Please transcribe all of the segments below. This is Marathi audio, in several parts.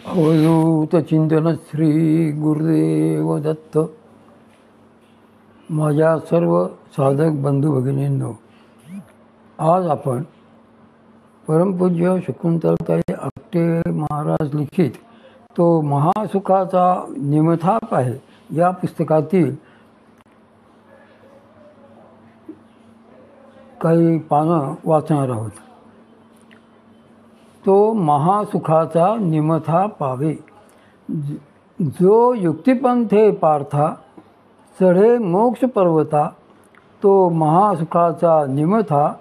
अवधूत चिंतन श्री गुरुदेव दत्त. माझ्या सर्व साधक बंधू भगिनींनो, आज आपण परमपूज्य शकुंतलताई आपटे महाराज लिखित तो महासुखाचा निमथाप आहे या पुस्तकातील काही पानं वाचणार आहोत. तो महासुखाचा निमथा पावे, जो युक्तिपंथे पार्था चढे मोक्ष पर्वता, तो महासुखाचा निमथा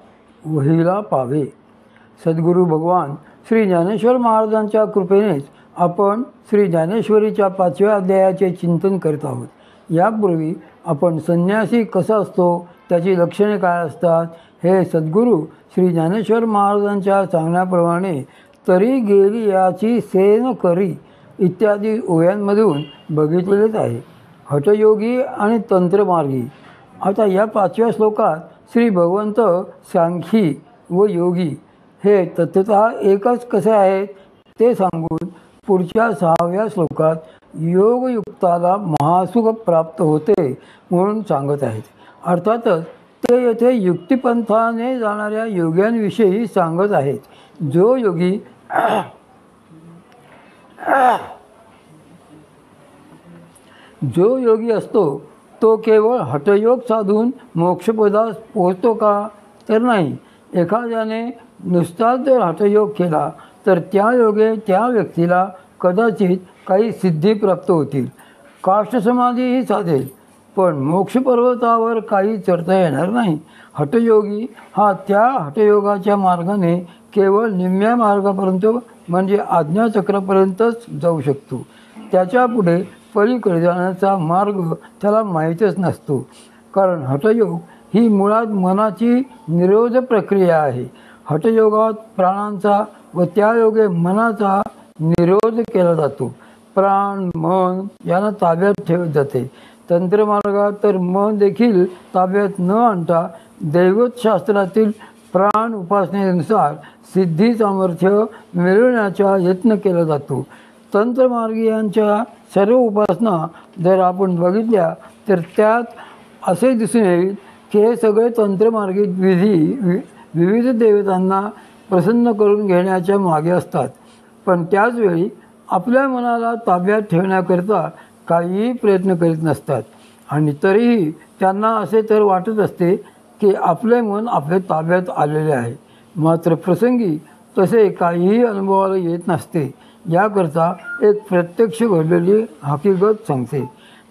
वहिला पावे. सद्गुरू भगवान श्री ज्ञानेश्वर महाराजांच्या कृपेनेच आपण श्री ज्ञानेश्वरीच्या 5व्या अध्यायाचे चिंतन करीत आहोत. यापूर्वी आपण संन्यासी कसा असतो, त्याची लक्षणे काय असतात, हे सद्गुरू श्री ज्ञानेश्वर महाराजांच्या सांगण्याप्रमाणे तरी गेली याची सेन करी इत्यादी ओव्यांमधून बघितलेलेच आहे. हठयोगी आणि तंत्रमार्गी. आता या 5व्या श्लोकात श्री भगवंत सांख्यी व योगी हे तत्वतः एकच कसे आहेत ते सांगून पुढच्या 6व्या श्लोकात योगयुक्ताला महासुख प्राप्त होते म्हणून सांगत आहेत. अर्थातच ते येथे युक्तिपंथाने जाणाऱ्या योग्यांविषयी सांगत आहेत. जो योगी असतो तो केवळ हठयोग साधून मोक्षपदास पोहोचतो का, तर नाही. एखाद्याने नुसताच जर हठयोग केला तर त्या योगे त्या व्यक्तीला कदाचित काही सिद्धी प्राप्त होतील, काष्ठसमाधीही साधेल, पण मोक्षपर्वतावर काही चढता येणार नाही. हठयोगी हा त्या हठयोगाच्या मार्गाने केवळ निम्म्या मार्गापर्यंत म्हणजे आज्ञाचक्रापर्यंतच जाऊ शकतो. त्याच्या पुढे पलीकडे जाण्याचा मार्ग त्याला माहीतच नसतो. कारण हठयोग ही मुळात मनाची निरोध प्रक्रिया आहे. हठयोगात प्राणांचा व त्या योगे मनाचा निरोध केला जातो. प्राण मन यांना ताब्यात ठेवत जाते. तंत्रमार्गात तर मन देखील ताब्यात न आणता दैवतशास्त्रातील प्राण उपासनेनुसार सिद्धी सामर्थ्य मिळवण्याचा यत्न केला जातो. तंत्रमार्गीयांच्या सर्व उपासना जर आपण बघितल्या तर त्यात असे दिसून येईल की हे सगळे तंत्रमार्गी विधी विविध देवतांना प्रसन्न करून घेण्याच्या मागे असतात, पण त्याचवेळी आपल्या मनाला ताब्यात ठेवण्याकरता काहीही प्रयत्न करीत नसतात. आणि तरीही त्यांना असे तर वाटत असते की आपले मन आपल्या ताब्यात आलेले आहे, मात्र प्रसंगी तसे काहीही अनुभवाला येत नसते. याकरता एक प्रत्यक्ष घडलेली हकीकत सांगते.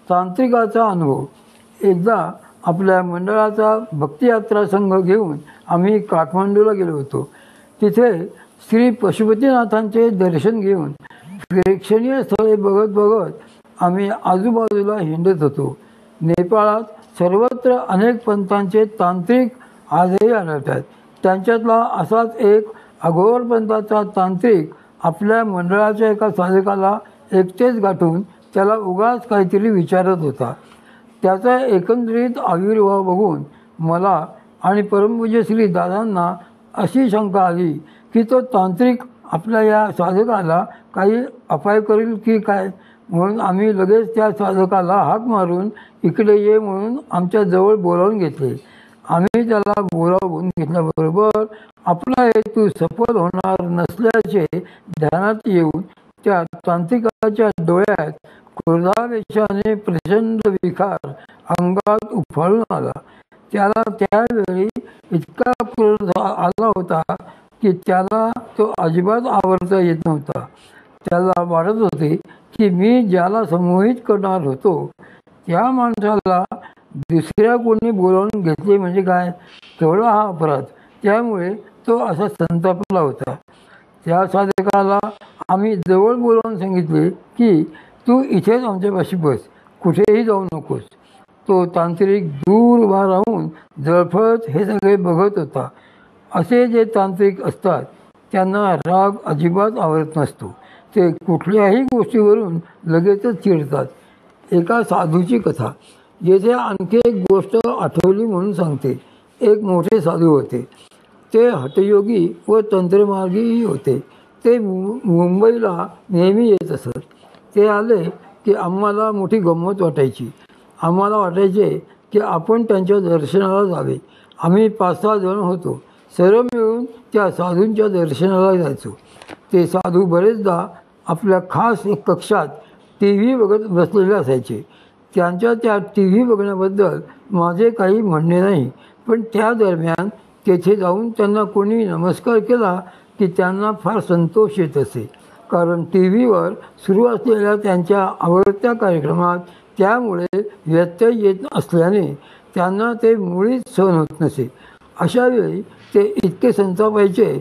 तांत्रिकाचा अनुभव. एकदा आपल्या मंडळाचा भक्तियात्रा संघ घेऊन आम्ही काठमांडूला गेलो होतो. तिथे श्री पशुपतीनाथांचे दर्शन घेऊन प्रेक्षणीय स्थळे बघत बघत आम्ही आजूबाजूला हिंडत होतो. नेपाळात सर्वत्र अनेक पंथांचे तांत्रिक आजही आढळतात. त्यांच्यातला असाच एक अघोर पंथाचा तांत्रिक आपल्या मंडळाच्या एका साधकाला एकटेच गाठून त्याला उगाच काहीतरी विचारत होता. त्याचा एकंदरीत आविर्भाव बघून मला आणि परमपूज्य श्री दादांना अशी शंका आली की तो तांत्रिक आपल्या या साधकाला काही अपाय करेल की काय. म्हणून आम्ही लगेच त्या साधकाला हाक मारून इकडे ये म्हणून आमच्या जवळ बोलावून घेतले. आम्ही त्याला बोलावून घेतल्याबरोबर आपला हेतू सफल होणार नसल्याचे ध्यानात येऊन त्या तांत्रिकाच्या डोळ्यात क्रोधावेशाने प्रचंड विकार अंगात उफाळून आला. त्याला त्यावेळी इतका क्रोध आला होता की त्याला तो अजिबात आवरता येत नव्हता. त्याला वाटत होते की मी ज्याला संमोहित करणार होतो त्या माणसाला दुसऱ्या कोणी बोलावून घेतले म्हणजे काय, केवढा हा अपराध. त्यामुळे तो असा संतापला होता. त्या साधकाला आम्ही जवळ बोलावून सांगितले की तू इथेच आमच्यापाशी बस, कुठेही जाऊ नकोस. तो तांत्रिक दूर उभा राहून जळफळत हे सगळे बघत होता. असे जे तांत्रिक असतात त्यांना राग अजिबात आवडत नसतो. ते कुठल्याही गोष्टीवरून लगेचच चिडतात. एका साधूची कथा येथे आणखी एक गोष्ट आठवली म्हणून सांगते. एक मोठे साधू होते. ते हठयोगी व तंत्रमार्गीही होते. ते मुंबईला नेहमी येत असत. ते आले की आम्हाला मोठी गंमत वाटायची. आम्हाला वाटायचे की आपण त्यांच्या दर्शनाला जावे. आम्ही 5-6 जण होतो. सर्व मिळून त्या साधूंच्या दर्शनाला जायचो. ते साधू बरेचदा आपल्या खास एक कक्षात टी व्ही बघत बसलेले असायचे. त्यांच्या त्या टी व्ही बघण्याबद्दल माझे काही म्हणणे नाही, पण त्या दरम्यान तेथे जाऊन त्यांना कोणी नमस्कार केला की त्यांना फार संतोष येत असे. कारण टी व्हीवर सुरू असलेल्या त्यांच्या आवडत्या कार्यक्रमात त्यामुळे व्यत्यय येत असल्याने त्यांना ते मुळीच सहन होत नसे. अशावेळी ते इतके संतापायचे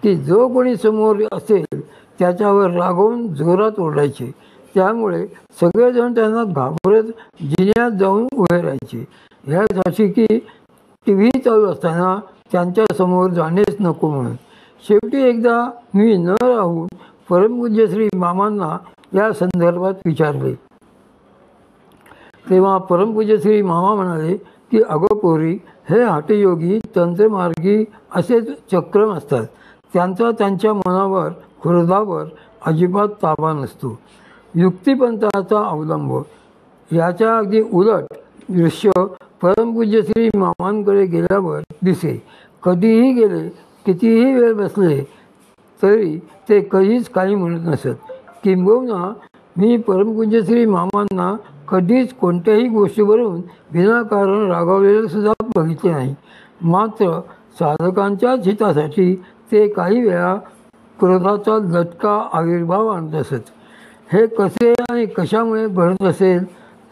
की जो कोणी समोर असेल त्याच्यावर रागावून जोरात ओरडायचे. त्यामुळे सगळेजण त्यांना घाबरत जिन्यात जाऊन उभे राहायचे. ह्यासाठी की टी व्ही चालू असताना त्यांच्यासमोर जाणेच नको म्हणून. शेवटी एकदा मी न राहून परमपूज्य श्री मामांना या संदर्भात विचारले. तेव्हा परमपूज्य श्री मामा म्हणाले की अगो पोरी, हे हठयोगी तंत्रमार्गी असेच चक्रम असतात. त्यांचा त्यांच्या मनावर क्रोधावर अजिबात ताबा नसतो. युक्तिपंथाचा अवलंब. याच्या अगदी उलट दृश्य परमपूज्य श्री मामांकडे गेल्यावर दिसे. कधीही गेले, कितीही वेळ बसले तरी ते कधीच काही म्हणत नसत. किंबहुना मी परमपूज्य श्री मामांना कधीच कोणत्याही गोष्टीवरून विनाकारण रागावलेलं सुद्धा बघितले नाही. मात्र साधकांच्याच हितासाठी ते काही वेळा क्रोधाचा लटका आविर्भाव आणत असत. हे कसे आणि कशामुळे घडत असेल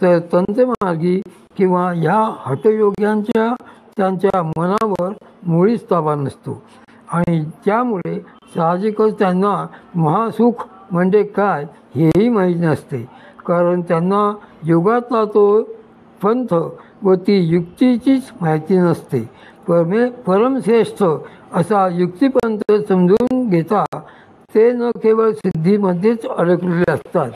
तर तंत्रमार्गी किंवा ह्या हठयोग्यांच्या त्यांच्या मनावर मुळीच ताबा नसतो आणि त्यामुळे साहजिकच त्यांना महासुख म्हणजे काय हेही माहीत नसते. कारण त्यांना योगातला तो पंथ व ती युक्तीचीच माहिती नसते. परमश्रेष्ठ असा युक्तिपंथ समजून घेता ते न केवळ सिद्धीमध्येच अडकलेले असतात.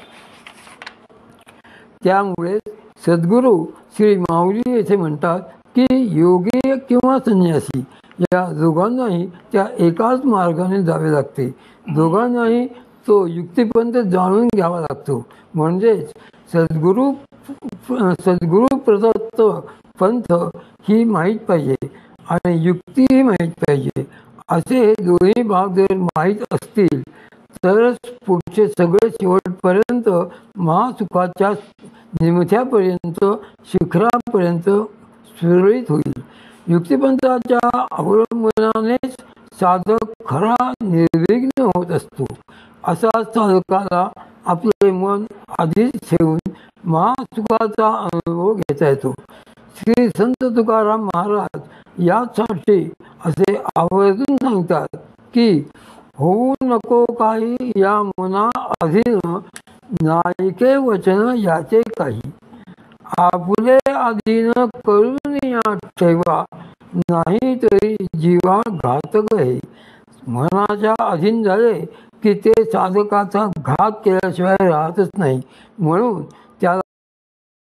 त्यामुळे सद्गुरू श्री माऊली येथे म्हणतात की योगी किंवा संन्यासी या दोघांनाही त्या एकाच मार्गाने जावे लागते. दोघांनाही तो युक्तिपंथ जाणून घ्यावा लागतो. म्हणजेच सद्गुरू प्रदत्त पंथ ही माहीत पाहिजे आणि युक्तीही माहीत पाहिजे. असे हे दोन्ही भाग जर माहीत असतील तरच पुढचे सगळे शेवटपर्यंत महासुखाच्या निमथ्यापर्यंत शिखरापर्यंत सुरळीत होईल. युक्तिपंथाच्या अवलंबनानेच साधक खरा निर्विघ्न होत असतो. असा साधकाला आपले मन आधीच ठेवून महासुखाचा अनुभव घेता येतो. श्री संत तुकाराम महाराज यासाठी असे आवर्जून सांगतात की होऊ नको काही या मना अधीन, नायके वचन याचे काही. आपले अधीन करून या ठेवा, नाही तरी जीवा घातक आहे. मनाच्या अधीन झाले की ते साधकाचा घात केल्याशिवाय राहतच नाही. म्हणून